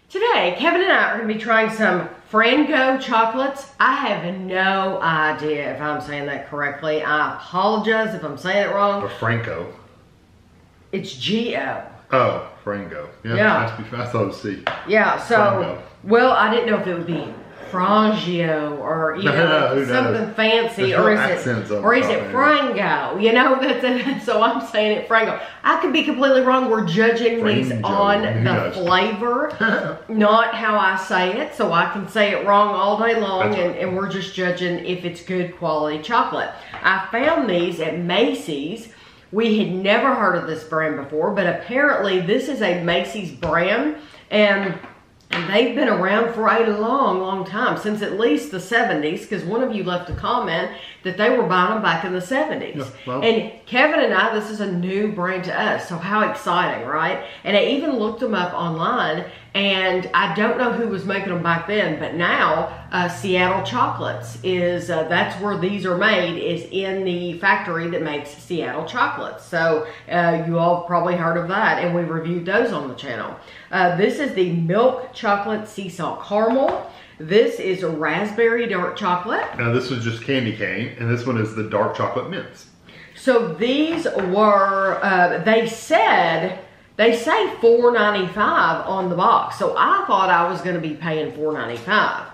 Today, Kevin and I are going to be trying some Frango chocolates. I have no idea if I'm saying that correctly. I apologize if I'm saying it wrong. Or Franco. It's G-O. Oh, Frango. Yeah. I thought it was C. Yeah, so, Frango. Well, I didn't know if it would be Frangio or, you know, something fancy, or is it Frango? You know, that's it. So I'm saying it Frango. I could be completely wrong. We're judging these on the flavor, not how I say it. So I can say it wrong all day long, and we're just judging if it's good quality chocolate. I found these at Macy's. We had never heard of this brand before, but apparently this is a Macy's brand, and they've been around for a long time, since at least the 70s, because one of you left a comment that they were buying them back in the 70s. Yeah, well. And Kevin and I, this is a new brand to us, so how exciting, right? And I even looked them up online, and I don't know who was making them back then, but now Seattle Chocolates is, that's where these are made, is in the factory that makes Seattle Chocolates. So you all probably heard of that, and we reviewed those on the channel. This is the milk chocolate sea salt caramel. This is a raspberry dark chocolate. Now this was just candy cane, and this one is the dark chocolate mints. So these were, they say $4.95 on the box. So I thought I was gonna be paying $4.95,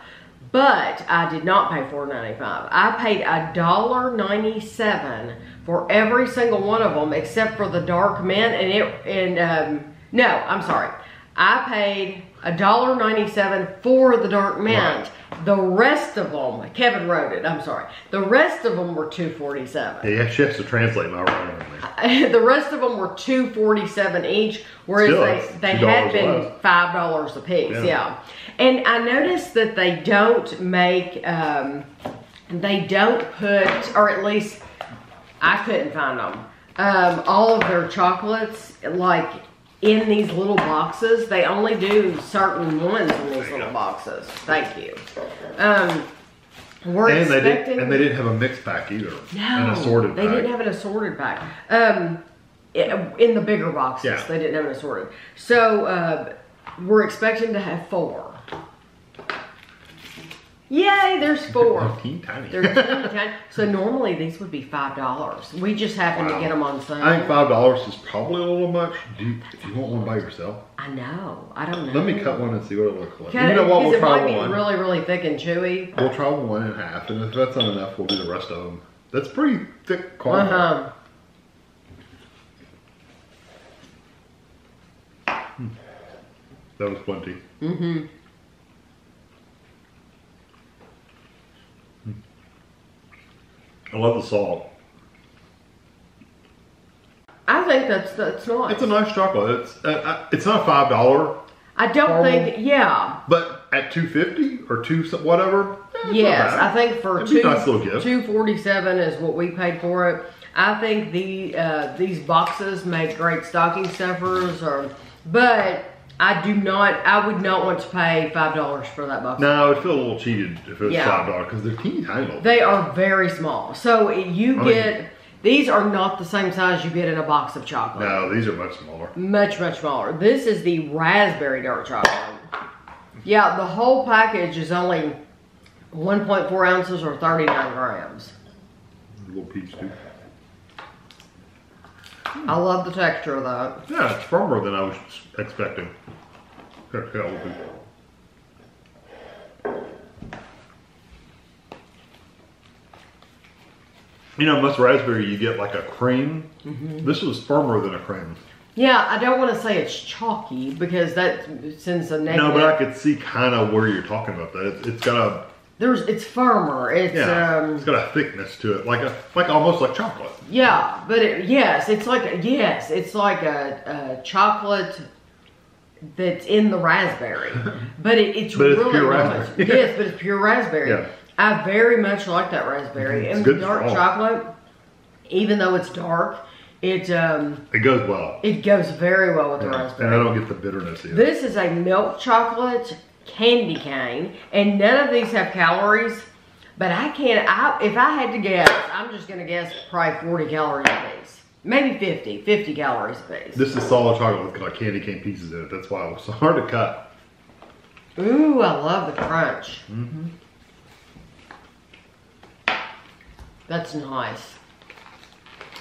but I did not pay $4.95. I paid $1.97 for every single one of them, except for the dark mint, no, I'm sorry. I paid $1.97 for the dark mint. Right. The rest of them, Kevin wrote it, I'm sorry. The rest of them were $2.47. Yeah, she has to translate my writing. The rest of them were $2.47 each, whereas they had been $5 a piece, yeah. And I noticed that they don't make, they don't put, or at least I couldn't find them, all of their chocolates, like, in these little boxes. They only do certain ones in these little boxes. Thank you. We're expecting... They didn't have a mixed pack either. No, an assorted pack. They didn't have an assorted pack. In the bigger boxes, yeah. They didn't have an assorted. So we're expecting to have 4. Yay, there's 4. They're teeny tiny. They're teeny tiny. So normally these would be $5. We just happened to get them on sale. I think $5 is probably a little much. If you want one by yourself. I know. I don't know. Let me cut one and see what it looks like. You know what? We'll try one. Really thick and chewy. We'll try one in half, and if that's not enough, we'll do the rest of them. That's pretty thick caramel. That was plenty. Mm-hmm. I love the salt. I think that's nice. It's a nice chocolate. It's not $5. I don't think, yeah. But at $2.50 or whatever. Yes, I think for nice little gift. $2.47 is what we paid for it. I think these boxes make great stocking stuffers, but I would not want to pay $5 for that box. No, I would feel a little cheated if it was $5 because they're teeny tiny. They are very small. So these are not the same size you get in a box of chocolate. No, these are much smaller. Much smaller. This is the raspberry dark chocolate. Yeah, the whole package is only 1.4 ounces or 39 grams. A little piece too. I love the texture of that. Yeah, it's firmer than I was expecting. You know, most raspberry you get like a cream. Mm-hmm. This was firmer than a cream. Yeah, I don't want to say it's chalky because that sends a negative. No, but I could see kind of where you're talking about that. It's got a... It's firmer. It's it's got a thickness to it, like almost like chocolate. Yeah, but it's like a chocolate that's in the raspberry, but it's really pure nice. Raspberry. Yes, but it's pure raspberry. Yeah. I very much like that raspberry, and the dark chocolate, even though it's dark, it goes well. It goes very well with the raspberry, and I don't get the bitterness either. This is a milk chocolate candy cane, and none of these have calories, but if I had to guess, I'm just gonna guess probably 40 calories a piece. Maybe 50 calories a piece. This is solid chocolate with like candy cane pieces in it. That's why it was so hard to cut. Ooh, I love the crunch. Mm-hmm. That's nice.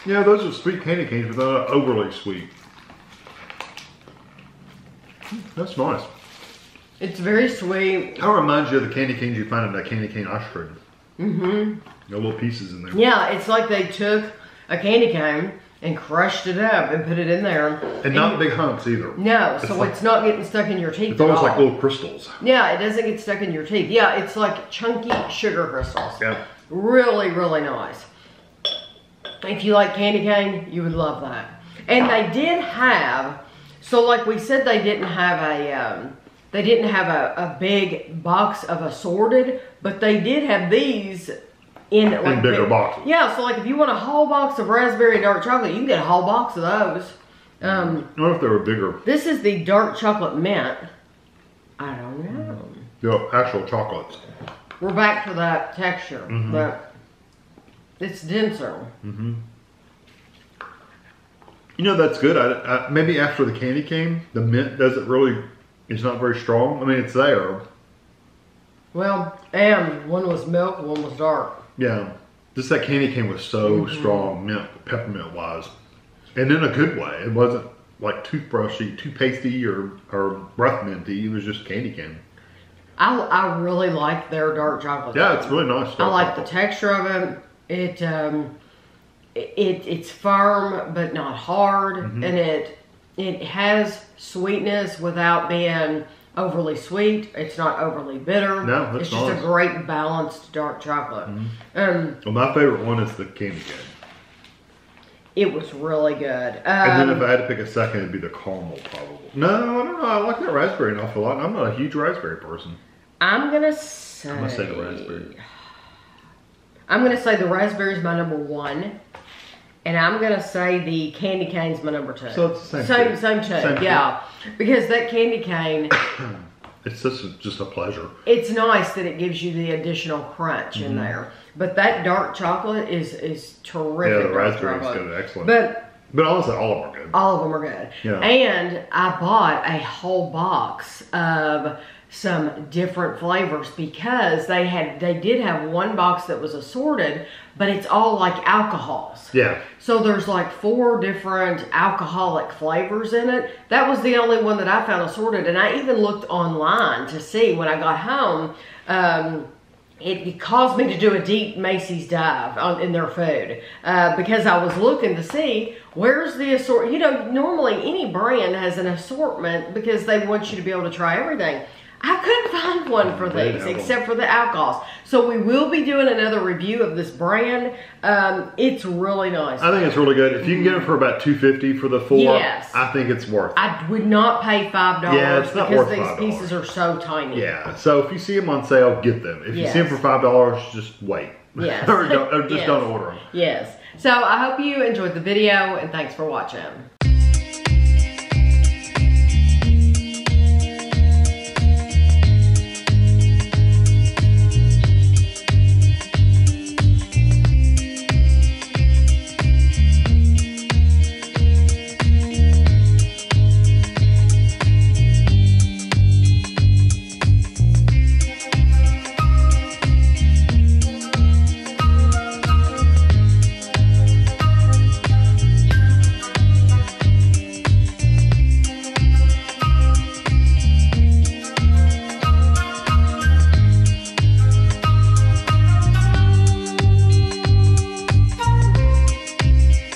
Yeah, those are sweet candy canes, but they're not overly sweet. That's nice. It's very sweet. Kind of reminds you of the candy canes you find in that candy cane ice cream. Mm-hmm. The little pieces in there. Yeah, it's like they took a candy cane and crushed it up and put it in there. And not big hunks either. No, so it's not getting stuck in your teeth. It's almost like little crystals. Yeah, it doesn't get stuck in your teeth. Yeah, it's like chunky sugar crystals. Yeah. Really, really nice. If you like candy cane, you would love that. And they did have, so like we said, they didn't have a big box of assorted, but they did have these in like bigger boxes. Yeah, so like if you want a whole box of raspberry dark chocolate, you can get a whole box of those. I wonder if they were bigger. This is the dark chocolate mint. I don't know. The actual chocolates. We're back to that texture, but it's denser. Mm-hmm. You know, that's good. I maybe after the candy cane, the mint doesn't really, it's not very strong. I mean, it's there. Well, and one was milk, one was dark. Yeah. Just that candy cane was so strong, mint, peppermint wise. And in a good way. It wasn't like toothbrushy, toothpastey or breath minty. It was just candy cane. I really like their dark chocolate. Yeah, it's really nice. I like the texture of it. It's firm but not hard, and it has sweetness without being overly sweet. It's not overly bitter. No, that's it's just nice. a great balanced dark chocolate. Well, my favorite one is the candy cane. It was really good. And then if I had to pick a second, it'd be the caramel probably. No, I don't know. I like that raspberry an awful lot. I'm not a huge raspberry person. I'm gonna say the raspberry. I'm gonna say the raspberry is my number 1. And I'm gonna say the candy cane's my number 2. So it's the same two. Yeah. Because that candy cane, it's just a pleasure. it's nice that it gives you the additional crunch in there. But that dark chocolate is terrific. Yeah, the raspberry is good, excellent. But honestly, all of them are good. all of them are good. Yeah. And I bought a whole box of some different flavors because they did have one box that was assorted, but it's all like alcohols. Yeah. So there's like 4 different alcoholic flavors in it. That was the only one that I found assorted, and I even looked online to see when I got home. It caused me to do a deep Macy's dive in their food because I was looking to see where's the assortment. You know, normally any brand has an assortment because they want you to be able to try everything. I couldn't find one for these except for the alcohols. So we will be doing another review of this brand. It's really nice. I think it's really good. If you can get it for about $2.50 for the 4, yes. I think it's worth it. I would not pay $5 Yeah, it's not because worth these $5. pieces are so tiny. Yeah, so if you see them on sale, get them. If you see them for $5, just wait. Yes. or just don't order them. Yes. So I hope you enjoyed the video, and thanks for watching.